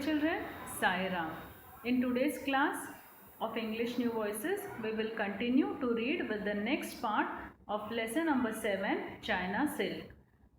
children, Sai Ram. In today's class of English New Voices, we will continue to read with the next part of lesson number 7, China Silk.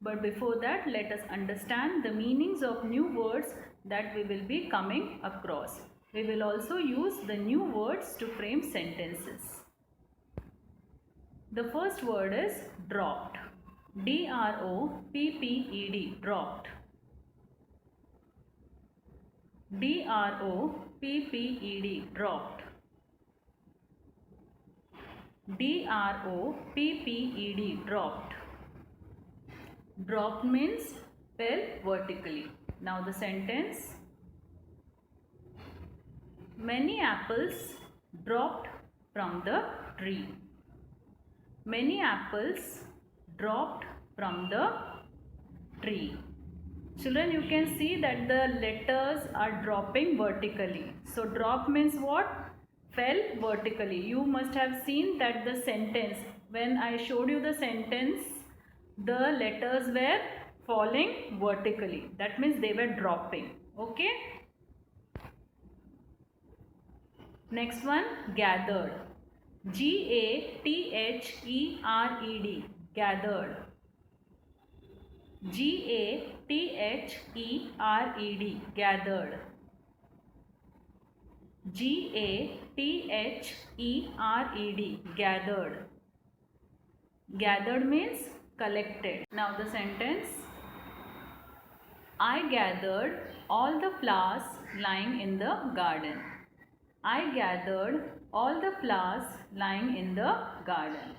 But before that, let us understand the meanings of new words that we will be coming across. We will also use the new words to frame sentences. The first word is dropped. D-R-O-P-P-E-D, dropped. D-R-O-P-P-E-D, dropped. D-R-O-P-P-E-D, dropped. Dropped means fell vertically. Now the sentence. Many apples dropped from the tree. Many apples dropped from the tree. Children, you can see that the letters are dropping vertically. So drop means what? Fell vertically. You must have seen that the sentence, when I showed you the sentence, the letters were falling vertically. That means they were dropping. Okay. Next one, gathered. G-A-T-H-E-R-E-D, gathered. G-A-T-H-E-R-E-D, gathered. G-A-T-H-E-R-E-D, gathered. Gathered means collected. Now the sentence. I gathered all the flowers lying in the garden. I gathered all the flowers lying in the garden.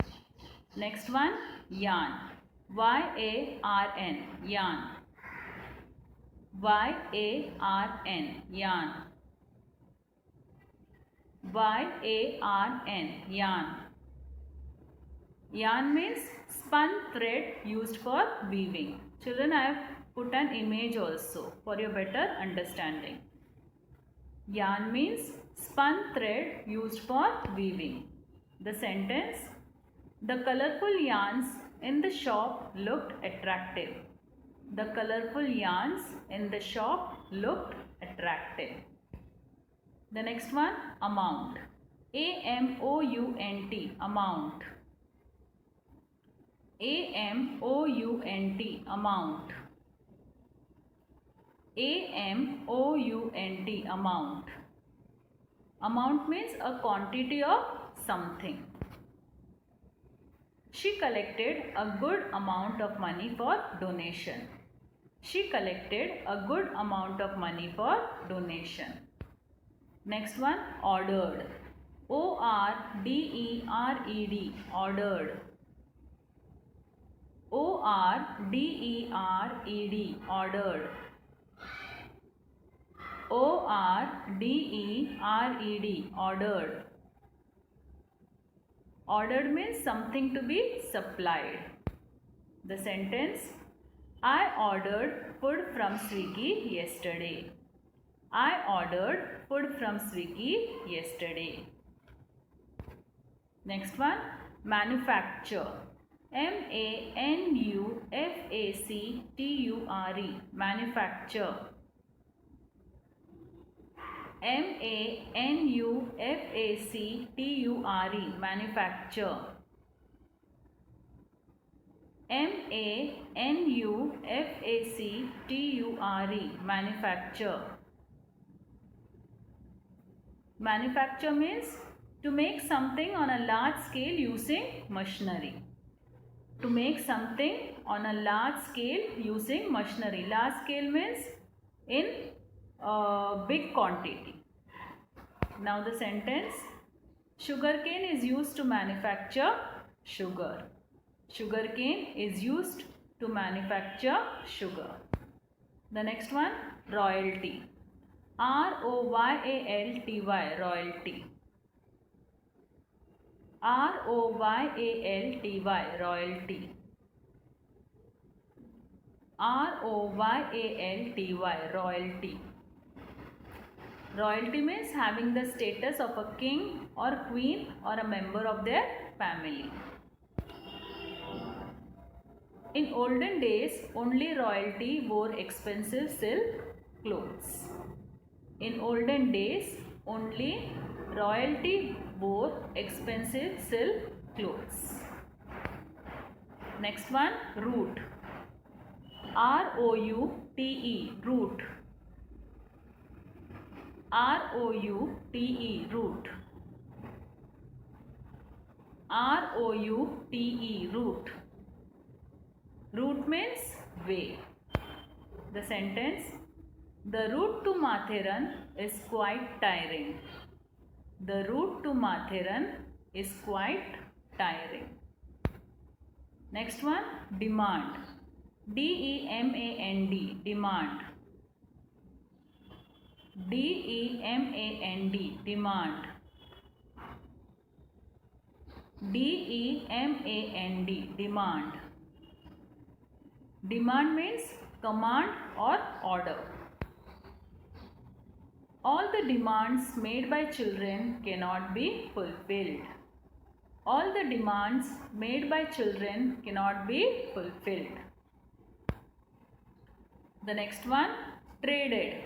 Next one, yarn. Y-A-R-N, yarn. Y-A-R-N, yarn. Y-A-R-N, yarn. Yarn means spun thread used for weaving. Children, I have put an image also for your better understanding. Yarn means spun thread used for weaving. The sentence. The colorful yarns in the shop looked attractive. The colorful yarns in the shop looked attractive. The next one, amount. A-M-O-U-N-T, amount. A-M-O-U-N-T, amount. A-M-O-U-N-T, amount. Amount means a quantity of something. She collected a good amount of money for donation. She collected a good amount of money for donation. Next one, ordered. O-R-D-E-R-E-D, ordered. O-R-D-E-R-E-D, ordered. O-R-D-E-R-E-D, ordered. Ordered means something to be supplied. The sentence. I ordered food from Swiggy yesterday. I ordered food from Swiggy yesterday. Next one, manufacture. M-A-N-U-F-A-C-T-U-R-E, manufacture. M-A-N-U-F-A-C-T-U-R-E, manufacture. M-A-N-U-F-A-C-T-U-R-E, manufacture. Manufacture means to make something on a large scale using machinery. To make something on a large scale using machinery. Large scale means in big quantity. Now the sentence. Sugarcane is used to manufacture sugar. Sugarcane is used to manufacture sugar. The next one, royalty. R-O-Y-A-L-T-Y, royalty. R-O-Y-A-L-T-Y, royalty. R-O-Y-A-L-T-Y, royalty. Royalty means having the status of a king or queen or a member of their family. In olden days, only royalty wore expensive silk clothes. In olden days, only royalty wore expensive silk clothes. Next one, route. R-O-U-T-E, route. R-O-U-T-E, route. R-O-U-T-E, route. Route means way. The sentence, the route to Matheran is quite tiring. The route to Matheran is quite tiring. Next one, demand. D-E-M-A-N-D, demand. D-E-M-A-N-D, demand. D-E-M-A-N-D, demand. Demand means command or order. All the demands made by children cannot be fulfilled. All the demands made by children cannot be fulfilled. The next one, traded.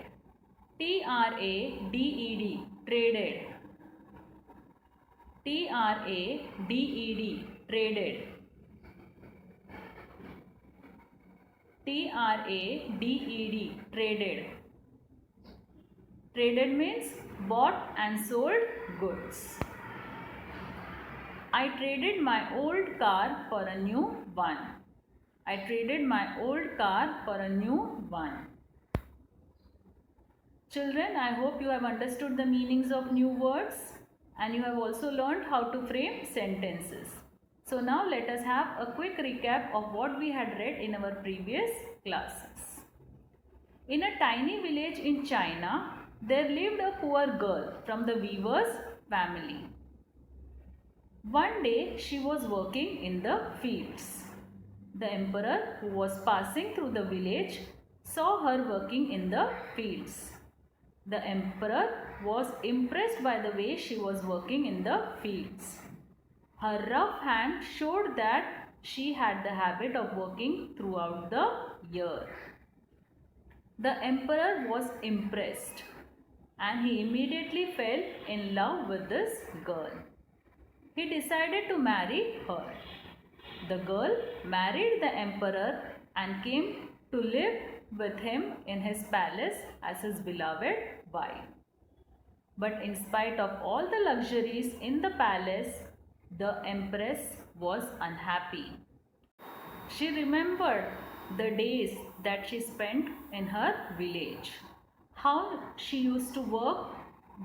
T-R-A-D-E-D, traded. T-R-A-D-E-D, traded. T-R-A-D-E-D, traded. Traded means bought and sold goods. I traded my old car for a new one. I traded my old car for a new one. Children, I hope you have understood the meanings of new words and you have also learned how to frame sentences. So now let us have a quick recap of what we had read in our previous classes. In a tiny village in China, there lived a poor girl from the weaver's family. One day she was working in the fields. The emperor, who was passing through the village, saw her working in the fields. The emperor was impressed by the way she was working in the fields. Her rough hand showed that she had the habit of working throughout the year. The emperor was impressed and he immediately fell in love with this girl. He decided to marry her. The girl married the emperor and came to live with him in his palace as his beloved wife. But in spite of all the luxuries in the palace, the empress was unhappy. She remembered the days that she spent in her village, how she used to work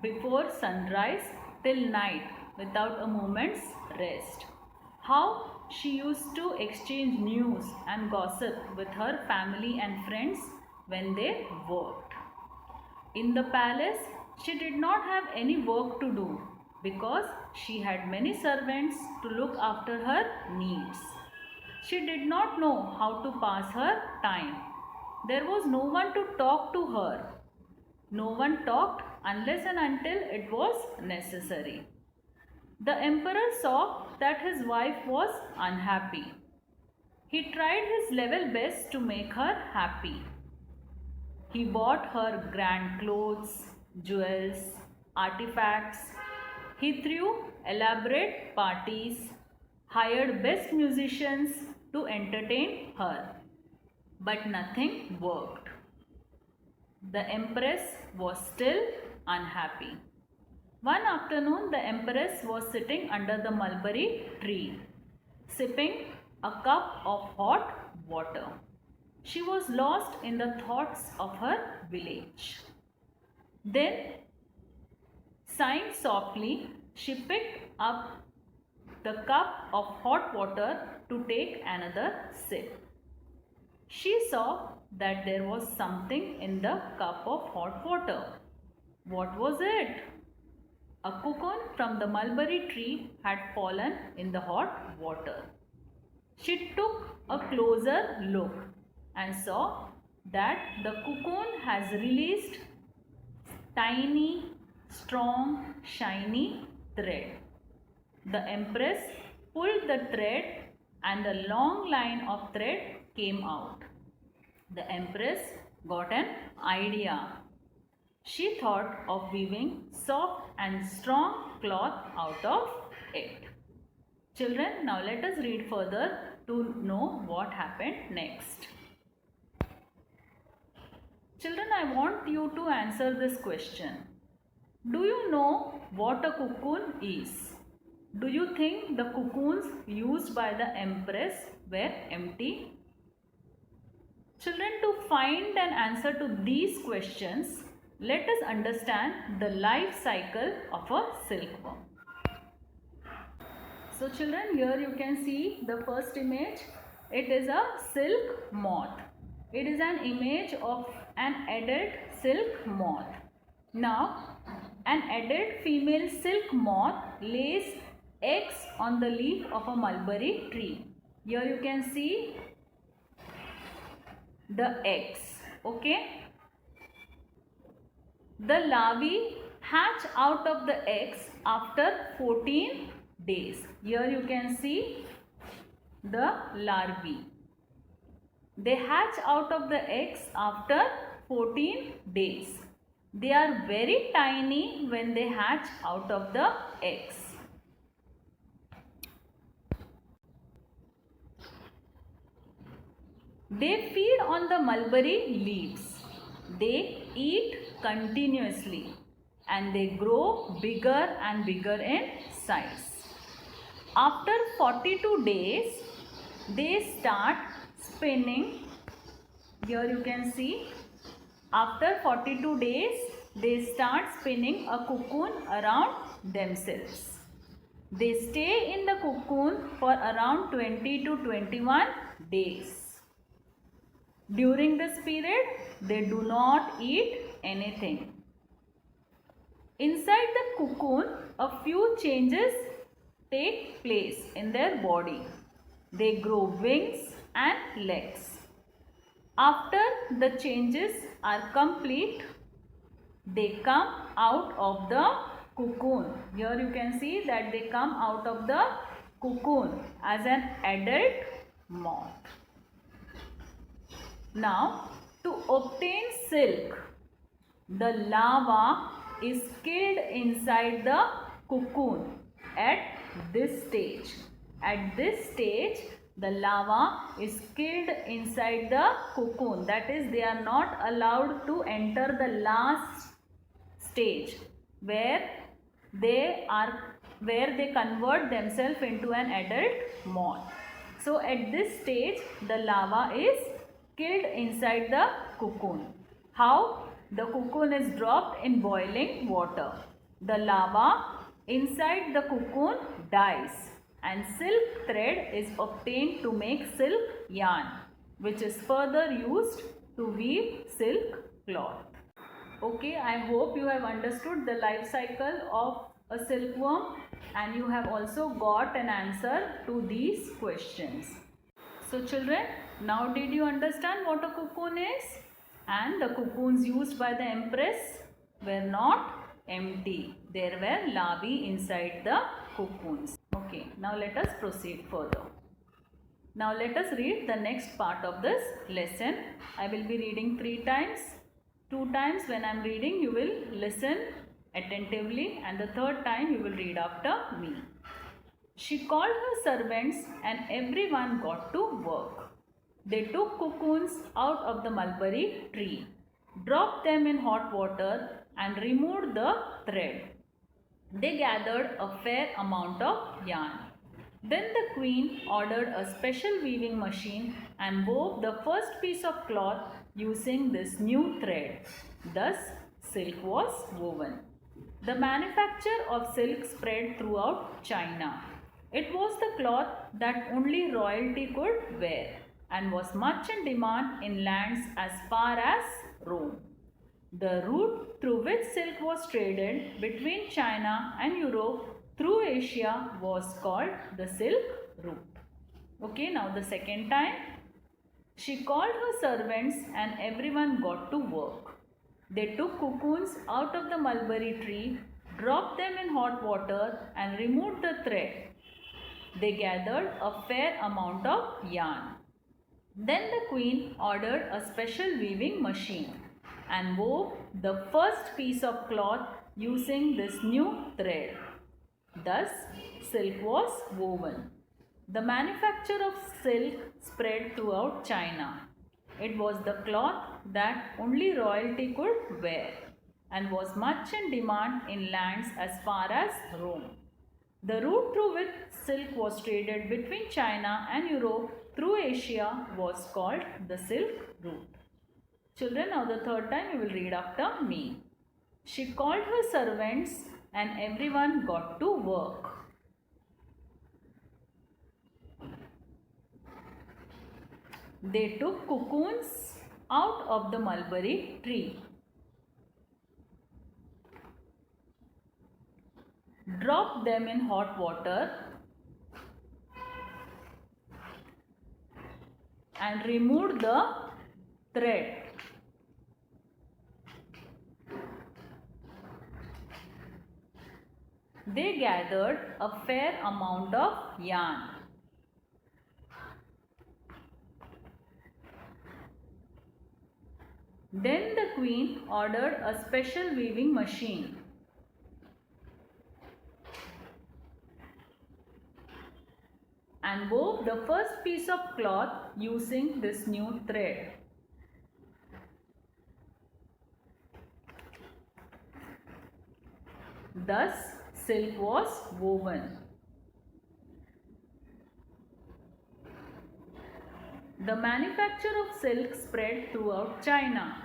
before sunrise till night without a moment's rest, how she used to exchange news and gossip with her family and friends when they worked. In the palace, she did not have any work to do because she had many servants to look after her needs. She did not know how to pass her time. There was no one to talk to her. No one talked unless and until it was necessary. The emperor saw that his wife was unhappy. He tried his level best to make her happy. He bought her grand clothes, jewels, artifacts. He threw elaborate parties, hired best musicians to entertain her. But nothing worked. The empress was still unhappy. One afternoon, the empress was sitting under the mulberry tree, sipping a cup of hot water. She was lost in the thoughts of her village. Then, sighing softly, she picked up the cup of hot water to take another sip. She saw that there was something in the cup of hot water. What was it? A cocoon from the mulberry tree had fallen in the hot water. She took a closer look and saw that the cocoon has released tiny, strong, shiny thread. The empress pulled the thread and a long line of thread came out. The empress got an idea. She thought of weaving soft and strong cloth out of it. Children, now let us read further to know what happened next. Children, I want you to answer this question. Do you know what a cocoon is? Do you think the cocoons used by the empress were empty? Children, to find an answer to these questions, let us understand the life cycle of a silkworm. So children, here you can see the first image. It is a silk moth. It is an image of an adult silk moth. Now, an adult female silk moth lays eggs on the leaf of a mulberry tree. Here you can see the eggs. Okay. The larvae hatch out of the eggs after 14 days. Here you can see the larvae. They hatch out of the eggs after 14 days. They are very tiny when they hatch out of the eggs. They feed on the mulberry leaves. They eat continuously and they grow bigger and bigger in size. After 42 days, they start spinning. Here you can see, after 42 days, they start spinning a cocoon around themselves. They stay in the cocoon for around 20 to 21 days. During this period, they do not eat anything. Inside the cocoon, a few changes take place in their body. They grow wings and legs. After the changes are complete, they come out of the cocoon. Here you can see that they come out of the cocoon as an adult moth. Now, to obtain silk, the larva is killed inside the cocoon at this stage. At this stage, the larva is killed inside the cocoon. That is, they are not allowed to enter the last stage where they convert themselves into an adult moth. So, at this stage, the larva is killed inside the cocoon. How? The cocoon is dropped in boiling water. The larva inside the cocoon dies and silk thread is obtained to make silk yarn, which is further used to weave silk cloth. Okay, I hope you have understood the life cycle of a silkworm and you have also got an answer to these questions. So children, now did you understand what a cocoon is? And the cocoons used by the empress were not empty. There were larvae inside the cocoons. Okay, now let us proceed further. Now let us read the next part of this lesson. I will be reading 3 times. 2 times when I am reading you will listen attentively and the 3rd time you will read after me. She called her servants and everyone got to work. They took cocoons out of the mulberry tree, dropped them in hot water and removed the thread. They gathered a fair amount of yarn. Then the queen ordered a special weaving machine and wove the first piece of cloth using this new thread. Thus, silk was woven. The manufacture of silk spread throughout China. It was the cloth that only royalty could wear and was much in demand in lands as far as Rome. The route through which silk was traded between China and Europe through Asia was called the Silk Route. Okay, now the second time. She called her servants and everyone got to work. They took cocoons out of the mulberry tree, dropped them in hot water and removed the thread. They gathered a fair amount of yarn. Then the queen ordered a special weaving machine and wove the first piece of cloth using this new thread. Thus, silk was woven. The manufacture of silk spread throughout China. It was the cloth that only royalty could wear and was much in demand in lands as far as Rome. The route through which silk was traded between China and Europe through Asia was called the Silk Route. Children, now the third time you will read after me. She called her servants and everyone got to work. They took cocoons out of the mulberry tree, dropped them in hot water and removed the thread. They gathered a fair amount of yarn. Then the queen ordered a special weaving machine. And wove the first piece of cloth using this new thread. Thus, silk was woven. The manufacture of silk spread throughout China.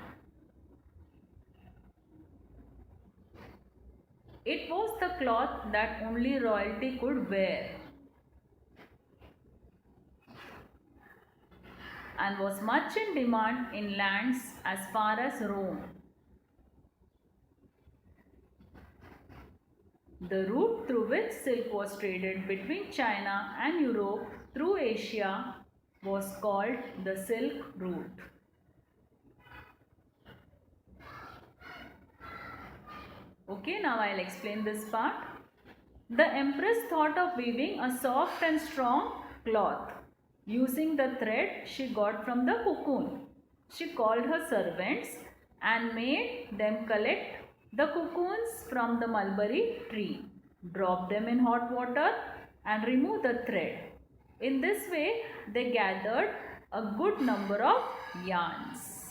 It was the cloth that only royalty could wear and was much in demand in lands as far as Rome. The route through which silk was traded between China and Europe through Asia was called the Silk Route. Okay, now I'll explain this part. The empress thought of weaving a soft and strong cloth using the thread she got from the cocoon. She called her servants and made them collect the cocoons from the mulberry tree, drop them in hot water and remove the thread. In this way, they gathered a good number of yarns.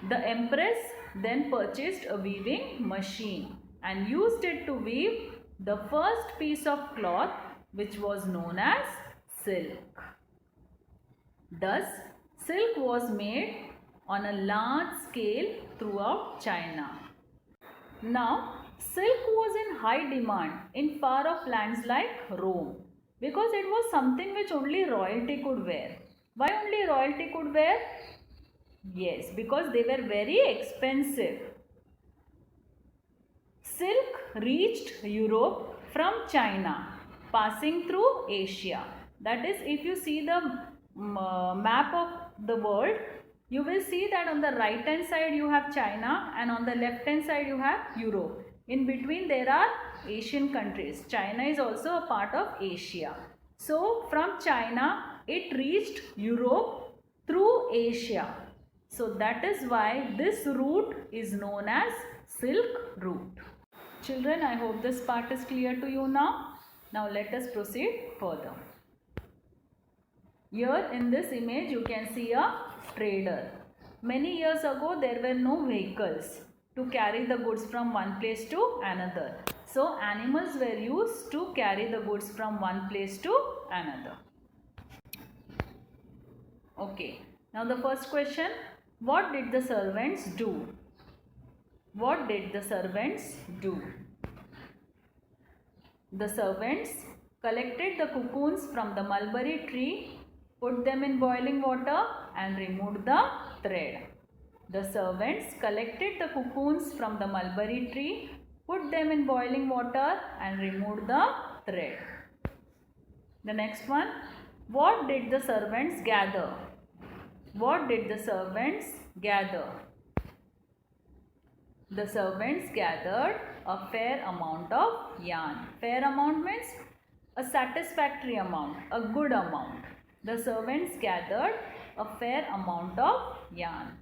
The empress then purchased a weaving machine and used it to weave the first piece of cloth, which was known as silk. Thus, silk was made on a large scale throughout China. Now, silk was in high demand in far-off lands like Rome because it was something which only royalty could wear. Why only royalty could wear? Yes, because they were very expensive. Silk reached Europe from China, passing through Asia. That is, if you see the map of the world, you will see that on the right hand side you have China and on the left hand side you have Europe. In between there are Asian countries. China is also a part of Asia. So from China it reached Europe through Asia. So that is why this route is known as Silk Route. Children, I hope this part is clear to you now. Now let us proceed further. Here in this image you can see a trader. Many years ago there were no vehicles to carry the goods from one place to another. So animals were used to carry the goods from one place to another. Okay. Now the first question. What did the servants do? What did the servants do? The servants collected the cocoons from the mulberry tree, put them in boiling water and removed the thread. The servants collected the cocoons from the mulberry tree, put them in boiling water and removed the thread. The next one. What did the servants gather? What did the servants gather? The servants gathered a fair amount of yarn. Fair amount means a satisfactory amount, a good amount. The servants gathered a fair amount of yarn.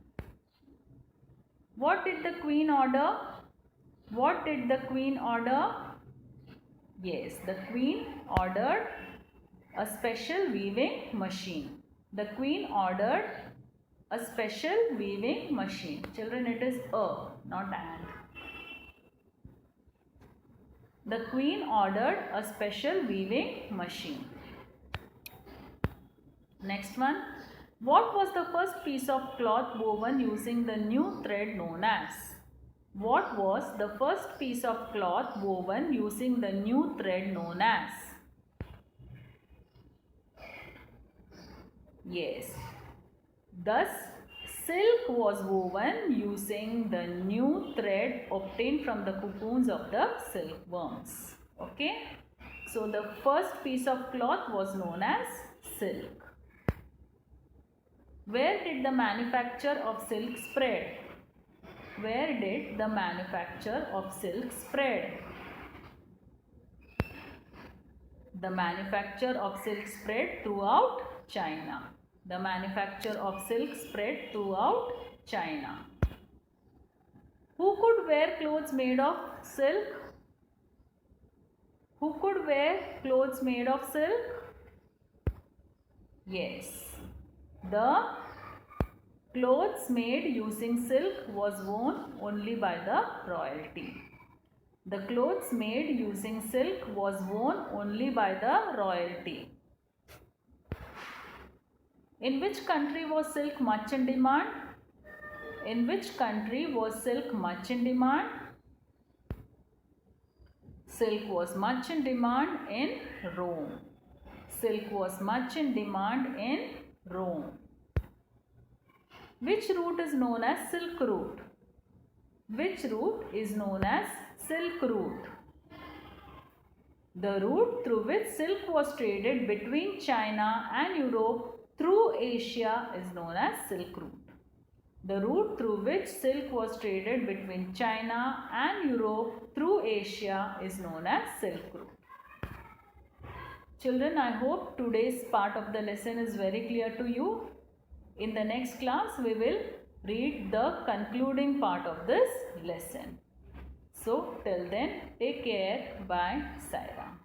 What did the queen order? What did the queen order? Yes, the queen ordered a special weaving machine. The queen ordered a special weaving machine. Children, it is a, not and. The queen ordered a special weaving machine. Next one. What was the first piece of cloth woven using the new thread known as? What was the first piece of cloth woven using the new thread known as? Yes. Thus, silk was woven using the new thread obtained from the cocoons of the silkworms. Okay. So, the first piece of cloth was known as silk. Where did the manufacture of silk spread? Where did the manufacture of silk spread? The manufacture of silk spread throughout China. The manufacture of silk spread throughout China. Who could wear clothes made of silk? Who could wear clothes made of silk? Yes. The clothes made using silk was worn only by the royalty. The clothes made using silk was worn only by the royalty. In which country was silk much in demand? In which country was silk much in demand? Silk was much in demand in Rome. Silk was much in demand in Rome. Which route is known as Silk Route? Which route is known as Silk Route? The route through which silk was traded between China and Europe through Asia is known as Silk Route. The route through which silk was traded between China and Europe through Asia is known as Silk Route. Children, I hope today's part of the lesson is very clear to you. In the next class, we will read the concluding part of this lesson. So, till then, take care. Bye. Sai Ram.